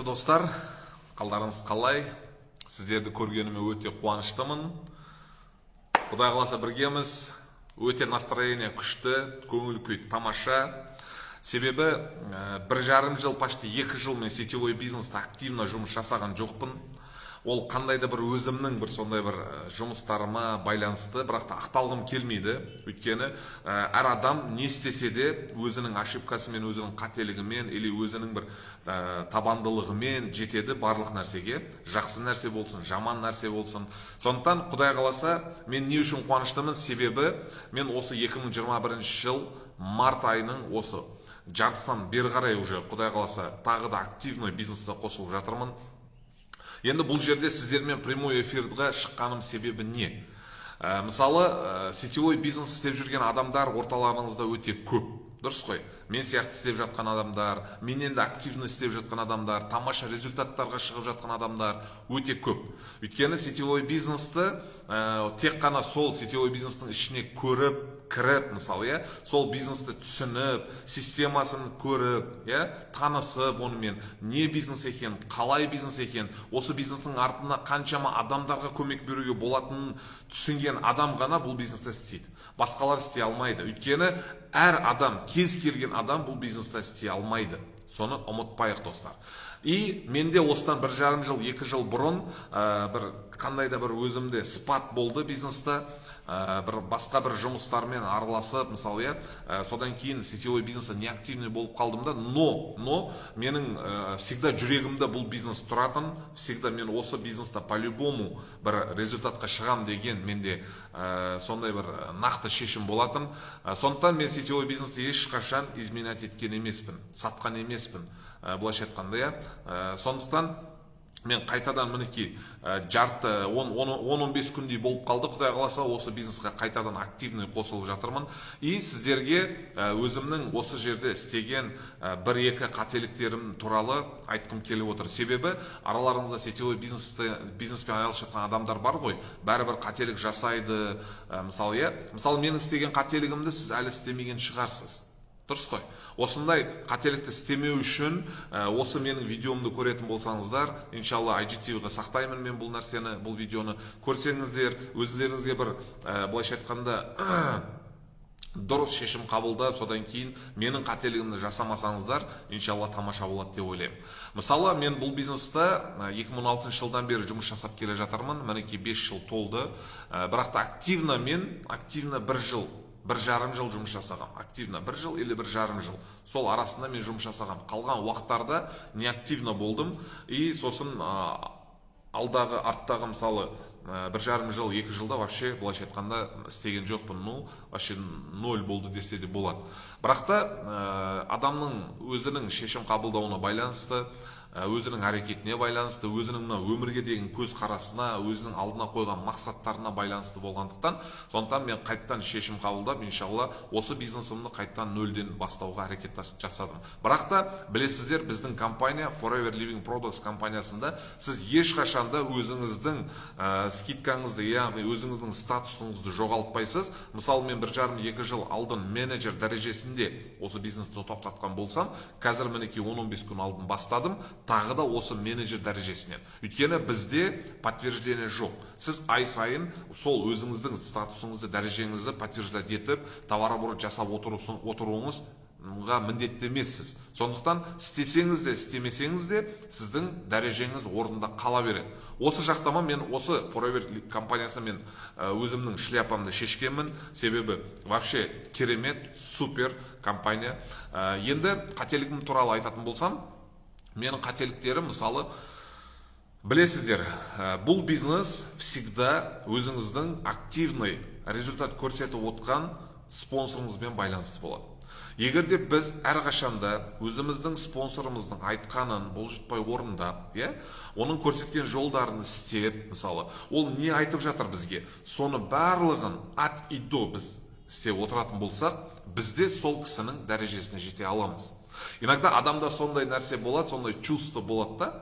достар, қалдарыңыз қалай? Сіздерді көргеніме өте қуаныштымын. Құдай қаласа біргеміз, өте настроение күшті, көңіл күй тамаша. Себебі 1,5 жыл, почти 2 жыл мен сетевой бизнесте активно жұмыс жасаған жоқпын. Ол қандай да бір өзімнің бір сондай бір жұмыстарыма байланысты, бірақ та ақталғым келмейді. Өйткені әр адам не істесе де өзінің ошибкасымен, өзінің қателігімен, или өзінің бір табандылығымен жетеді барлық нәрсеге. Жақсы нәрсе болсын, жаман нәрсе болсын. Сондықтан Құдай қаласа мен не үшін қуаныштымын? Себебі мен осы 2021 жыл март айының осы жартысынан бері қарай уже Құдай қаласа тағы да активный бизнеске қосылып жатырмын. Енді бұл жерде сіздермен прямой эфирге шыққаным себебі не? Мысалы, сетевой бизнес істеп жүрген адамдар орталарыңызда өте көп. Дұрыс қой. Мен сияқты істеп жатқан адамдар, менен де активно істеп жатқан адамдар, тамаша результаттарға шығып жатқан адамдар өте көп. Өйткені сетевой бизнесті тек қана сол сетевой бизнестің ішіне көріп, кіріп, мысалы, сол бизнесті түсініп, системасын көріп, танысып, онымен не бизнес екен, қалай бизнес екен, осы бизнестің артына қаншама адамдарға көмек беруге болатынын түсінген адам ғана бұл бизнесті істейді. Басқалар істей алмайды. Өйткені әр адам, кез келген адам бұл бизнесті істей алмайды. Соны ұмытпайық, достар. И менде осыдан 1,5 жыл, 2 жыл бұрын бір қандай да бір өзімде спад болды бизнесте. Басқа бір жұмыстармен араласып, мысалы, содан кейін сетевой бизнесте неактивный болып қалдым да, но менің всегда жүрегімде бұл бизнес тұратын, всегда мен осы бизнесте по-любому бір результатқа шығам деген менде сондай бір нақты шешім болатын. Сондықтан мен сетевой бизнесті ешқашан изменять еткен емеспін, сатқан емеспін, былайша айтқанда. Сондықтан мен қайтадан мінекей 10-15 күндей болып қалды. Құдай қаласа осы бизнеске қайтадан активный қосылып жатырмын. И сіздерге өзімнің осы жерде істеген 1-2 қателіктерім туралы айтқым келіп отыр. Себебі араларыңызда сетевой бизнеспен айналысып жатқан адамдар бар ғой, бәрібір қателік жасайды. Мысалы, менің істеген қателігімді сіз әлі істемеген шығарсыз. Дұрыс қой. Осындай қателікті істемеу үшін осы менің видеомды көретін болсаңыздар, иншалла IGTV-ға сақтаймын мен бұл нәрсені, бұл видеоны көрсеңіздер, өздеріңізге бір былайша айтқанда дұрыс шешім қабылдап, содан кейін менің қателігімді жасамасаңыздар, иншалла тамаша болады деп ойлаймын. Мысалы, мен бұл бизнесте 2016 жылдан бері жұмыс жасап келе жатырмын. Мінекей 5 жыл толды. Бірақ та активно 1,5 жыл жұмыс жасағам. Активно 1 жыл или 1,5 жыл. Сол арасында мен жұмыс жасағам. Қалған уақыттарда неактивно болдым. И сосын арттағы мысалы 1,5 жыл, 2 жылда вообще былайша айтқанда істеген жоқпын. Вообще 0 болды десе де болады. Бірақ та адамның өзінің шешім қабылдауына байланысты, өзінің әрекетіне байланысты, өзінің өмірге деген көз қарасына, өзінің алдына қойған мақсаттарына байланысты болғандықтан, сондықтан мен қайттан шешім қабылдап, иншалла осы бизнесімді қайттан 0-ден бастауға әрекет жасадым. Бірақ та білесіздер, біздің компания Forever Living Products компаниясында сіз ешқашанда өзіңіздің скидкаңызды, яғни өзіңіздің статусыңызды жоғалтпайсыз. Мысалы, мен 1,5-2 жыл алдын менеджер дәрежесінде осы бизнесті тоқтатқан болсам, қазір мінекей 10-15 күн алдын бастадым, тағы да осы менеджер дәрежесінен. Өйткені бізде подтверждение жоқ. Сіз ай сайын сол өзіңіздің статусыңызды, дәрежеңізді подтверждать етіп, товарооборот жасап отыруыңызға міндетті емессіз. Сондықтан істесеңіз де, істемесеңіз де сіздің дәрежеңіз орнында қала береді. Осы жақтама мен осы Forever компаниясына мен өзімнің шляпамды шешкенмін. Себебі вообще керемет, супер компания. Енді қателігім туралы айтатын болсам, менің қателіктерім, мысалы, білесіздер, бұл бизнес всегда өзіңіздің активный результат көрсетіп отқан спонсорыңызбен байланысты болады. Егер де біз әрқашанда өзіміздің спонсорымыздың айтқанын бұлжытпай орындап, оның көрсеткен жолдарын істеп, мысалы, ол не айтып жатыр бізге, соны барлығын ат и до біз істеп отыратын болсақ, бізде сол кісінің дәрежесіне жете аламыз. Иногда адамда сондай нәрсе болады, сондай чувство болады да.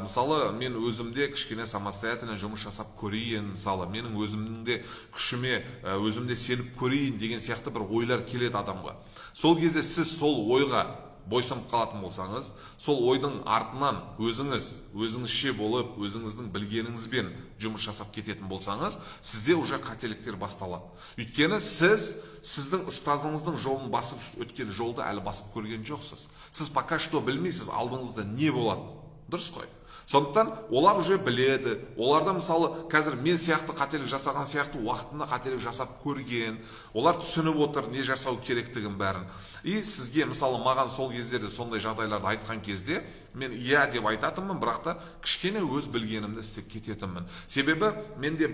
Мысалы, мен өзімде кішкене самостоятельно жұмыс жасап көрейін, мысалы, менің өзімде күшіме, өзімде сеніп көрейін деген сияқты бір ойлар келеді адамға. Сол кезде сіз сол ойға бойсынып қалатын болсаңыз, сол ойдың артынан өзіңізше болып, өзіңіздің білгеніңізбен жұмыс жасап кететін болсаңыз, сізде уже қателіктер басталады. Өйткені сіздің ұстазыңыздың жолын басып өткен жолды әлі басып көрген жоқсыз. Сіз пока что білмейсіз, алдыңызда не болады. Дұрыс қой. Сондықтан олар уже біледі. Оларда мысалы қазір мен сияқты қателік жасаған сияқты уақытында қателік жасап көрген. Олар түсініп отыр не жасау керектігін бәрін. И сізге мысалы маған сол кездерде сондай жағдайларды айтқан кезде мен иә деп айтатынмын, бірақ та кішкене өз білгенімді істеп кететінмін. Себебі менде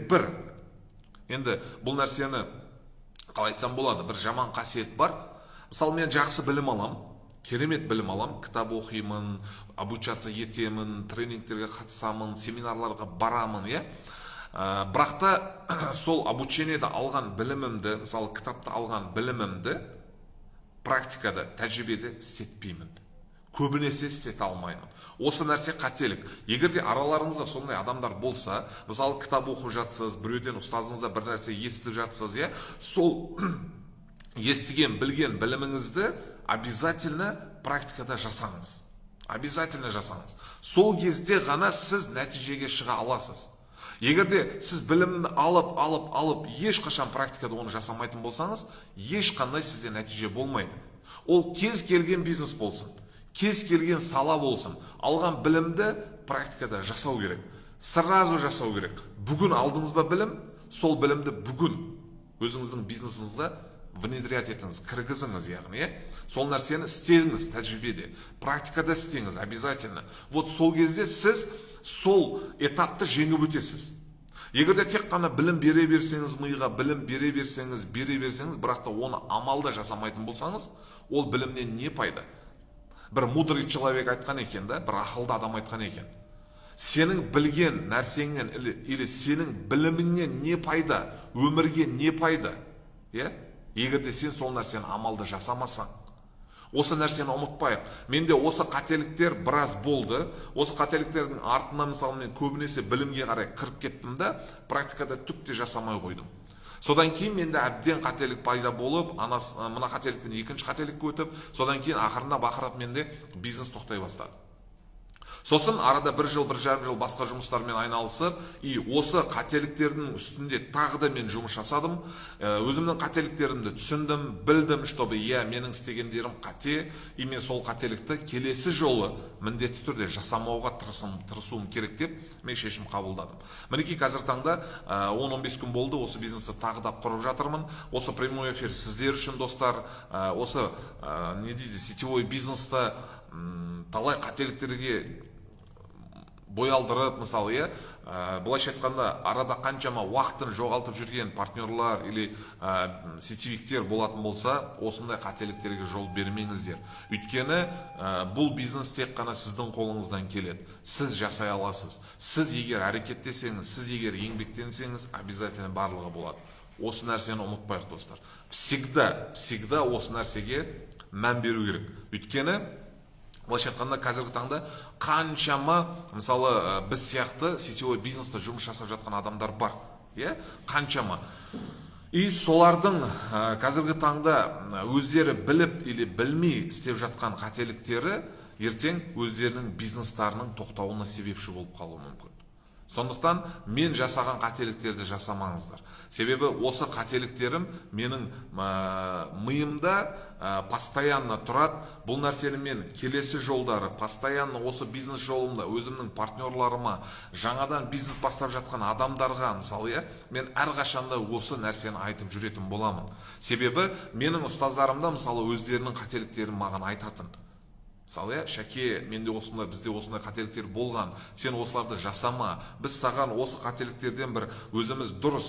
енді бұл нәрсені қалай айтсам болады, бір жаман қасиет бар. Мысалы мен жақсы білім алам, керемет білім алам, кітап оқимын, обучаться етемін, тренингтерге қатысамын, семинарларға барамын, бірақ та сол обучениеде алған білімімді, мысалы кітапта алған білімімді практикада, тәжірибеде істетпеймін. Көбінесе істете алмаймын. Осы нәрсе қателік. Егер де араларыңызда сондай адамдар болса, мысалы кітап оқып жатсыз, біреуден ұстазыңызда бір нәрсе естіп жатсыз, сол естіген, білген біліміңізді обязательно практикада жасаңыз. Обязательно жасаңыз. Сол кезде ғана сіз нәтижеге шыға аласыз. Егер де сіз білімді алып, ешқашан практикада оны жасамайтын болсаңыз, ешқандай сізде нәтиже болмайды. Ол кез келген бизнес болсын, кез келген сала болсын, алған білімді практикада жасау керек. Сразу жасау керек. Бүгін алдыңыз ба білім, сол білімді бүгін өзіңіздің бизнесіңізге внедрять етіңіз, кіргізіңіз, яғни, сол нәрсені істеңіз тәжірибеде, практикада істеңіз обязательно. Вот сол кезде сіз сол этапты жеңіп өтесіз. Егер де тек қана білім бере берсеңіз, миға білім бере берсеңіз, бірақ та оны амалда жасамайтын болсаңыз, ол білімнен не пайда? Бір мудрый человек айтқан екен, бір ақылды адам айтқан екен. Сенің білген нәрсеңнен или сенің біліміңнен не пайда, өмірге не пайда? Егер де сен сол нәрсені амалда жасамасаң. Осы нәрсені ұмытпайық. Менде осы қателіктер біраз болды. Осы қателіктердің артынан мысалы мен көбінесе білімге қарай кіріп кеттім да, практикада түк те жасамай қойдым. Содан кейін менде әбден қателік пайда болып, мына қателіктен екінші қателікке өтіп, содан кейін ақырындап менде бизнес тоқтай бастады. Сосын арада бір жарым жыл басқа жұмыстармен айналысып, осы қателіктердің үстінде тағы да мен жұмыс жасадым. Өзімнің қателіктерімді түсіндім, білдім, чтобы менің істегендерім қате, мен сол қателікті келесі жолы міндетті түрде жасамауға тырысуым керек деп мен шешім қабылдадым. Мінекей қазір таңда 10-15 күн болды, осы бизнесті тағы да құрып жатырмын. Осы прямой эфир сіздер үшін, достар, осы сетевой бизнесті талай қателіктерге бой алдырып, мысалы, былайша айтқанда, арада қаншама уақытын жоғалтып жүрген партнерлар или сетевиктер болатын болса, осындай қателіктерге жол бермеңіздер. Өйткені бұл бизнес тек қана сіздің қолыңыздан келеді. Сіз жасай аласыз. Сіз егер әрекеттесеңіз, сіз егер еңбектенсеңіз, обязательно барлығы болады. Осы нәрсені ұмытпайық, достар. Всегда осы нәрсеге мән беру керек. Өйткені былайша айтқанда қазіргі таңда қаншама, мысалы, біз сияқты сетевой бизнесте жұмыс жасап жатқан адамдар бар. Қаншама. И солардың қазіргі таңда өздері біліп или білмей істеп жатқан қателіктері ертең өздерінің бизнестарының тоқтауына себепші болып қалуы мүмкін. Сондықтан мен жасаған қателіктерді жасамаңыздар. Себебі осы қателіктерім менің миымда постоянно тұрады. Бұл нәрсені мен келесі жолдары, постоянно осы бизнес жолымда өзімнің партнерларыма, жаңадан бизнес бастап жатқан адамдарға, мысалы, мен әрқашанда осы нәрсені айтып жүретін боламын. Себебі менің ұстаздарымда, мысалы, өздерінің қателіктерін маған айтатын. Мысалы, Шәке, бізде осындай қателіктер болған, сен осыларды жасама, біз саған осы қателіктерден бір өзіміз дұрыс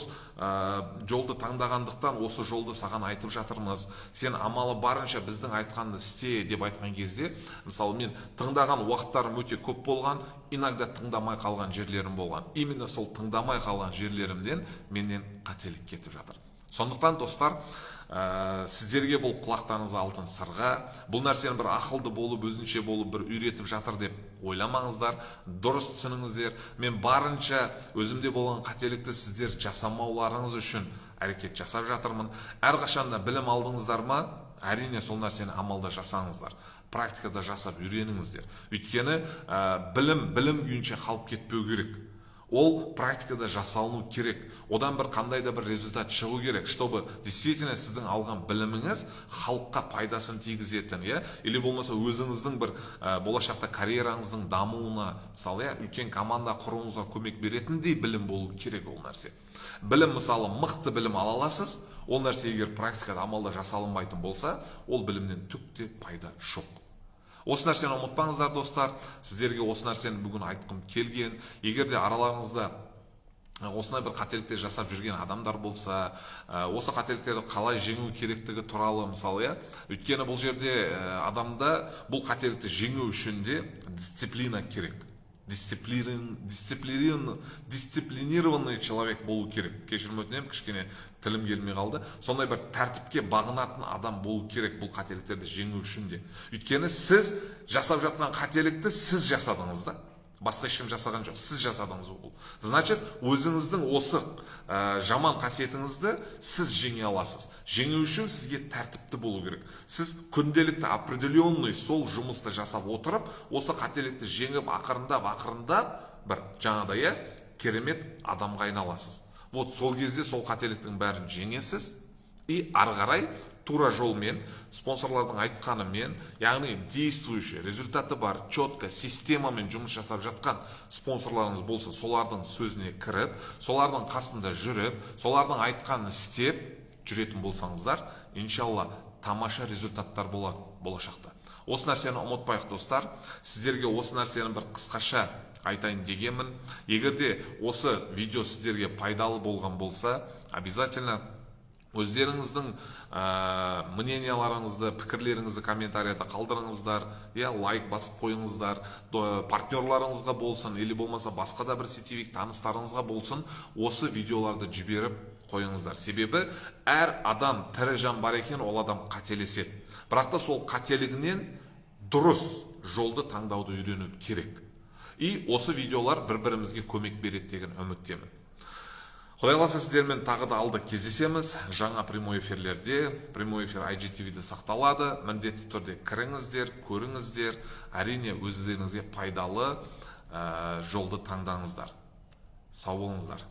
жолды таңдағандықтан осы жолды саған айтып жатырмыз, сен амалы барынша біздің айтқанды істе деп айтқан кезде, мысалы, мен тыңдаған уақыттарым өте көп болған, иногда тыңдамай қалған жерлерім болған. Именно сол тыңдамай қалған жерлерімден менен қателік кетіп жатыр. Сондықтан, достар, сіздерге бұл құлақтарыңыз алтын сырға, бұл нәрсені бір ақылды болып, өзінше болып бір үйретіп жатыр деп ойламаңыздар, дұрыс түсініңіздер. Мен барынша өзімде болған қателікті сіздер жасамауларыңыз үшін әрекет жасап жатырмын. Әрқашанда білім алдыңыздар ма? Әрине сол нәрсені амалда жасаңыздар. практикада жасап үйреніңіздер. Өйткені білім күйінше қалып кетпеу керек. Ол практикада жасалыну керек. Одан бір қандай да бір результат шығу керек, чтобы действительно сіздің алған біліміңіз халыққа пайдасын тигізетін, или болмаса өзіңіздің бір болашақта карьераңыздың дамуына, мысалы, үлкен команда құруыңызға көмек беретіндей білім болу керек ол нәрсе. Білім, мысалы, мықты білім ала аласыз, ол нәрсе егер практикада амалда жасалынбайтын болса, ол білімнен түк те пайда жоқ. Осы нәрсені ұмытпаңыздар, достар. Сіздерге осы нәрсені бүгін айтқым келген. Егер де араларыңызда осындай бір қателіктер жасап жүрген адамдар болса, осы қателіктерді қалай жеңу керектігі туралы, мысалы, өйткені бұл жерде адамда бұл қателікті жеңу үшін де дисциплина керек. Дисциплинированный человек болу керек. Кешірім өтінемін, кішкене тілім келмей қалды. Сондай бір тәртіпке бағынатын адам болу керек бұл қателіктерді жеңу үшін де. Өйткені сіз жасап жатқан қателікті сіз жасадыңыз да. Басқа ешкім жасаған жоқ, сіз жасадыңыз ол. Значит, өзіңіздің осы жаман қасиетіңізді сіз жеңе аласыз. Жеңу үшін сізге тәртіпті болу керек. Сіз күнделікті определенный сол жұмысты жасап отырып, осы қателікті жеңіп, ақырындап бір жаңағыдай керемет адамға айналасыз. Вот сол кезде сол қателіктің бәрін жеңесіз, и ары қарай тура жолмен, спонсорлардың айтқанымен, яғни действующий, результаты бар, четко, системамен жұмыс жасап жатқан спонсорларыңыз болса, солардың сөзіне кіріп, солардың қасында жүріп, солардың айтқанын істеп жүретін болсаңыздар, иншалла тамаша результаттар болады болашақта. Осы нәрсені ұмытпайық, достар. Сіздерге осы нәрсені бір қысқаша айтайын дегенмін. Егерде осы видео сіздерге пайдалы болған болса, обязательно өздеріңіздің мненияларыңызды, пікірлеріңізді комментарияда қалдырыңыздар, лайк басып қойыңыздар, партнерларыңызға болсын, или болмаса басқа да бір сетевик таныстарыңызға болсын, осы видеоларды жіберіп қойыңыздар. Себебі әр адам тірі жан бар екен, ол адам қателеседі. Бірақ та сол қателігінен дұрыс жолды таңдауды үйрену керек. И осы видеолар бір-бірімізге көмек береді деген үміттемін. Құдай қаласа сіздермен тағы да алда кездесеміз. Жаңа прямой эфирлерде, прямой эфир IGTV-де сақталады. Міндетті түрде кіріңіздер, көріңіздер. Әрине өздеріңізге пайдалы жолды таңдаңыздар. Сау болыңыздар.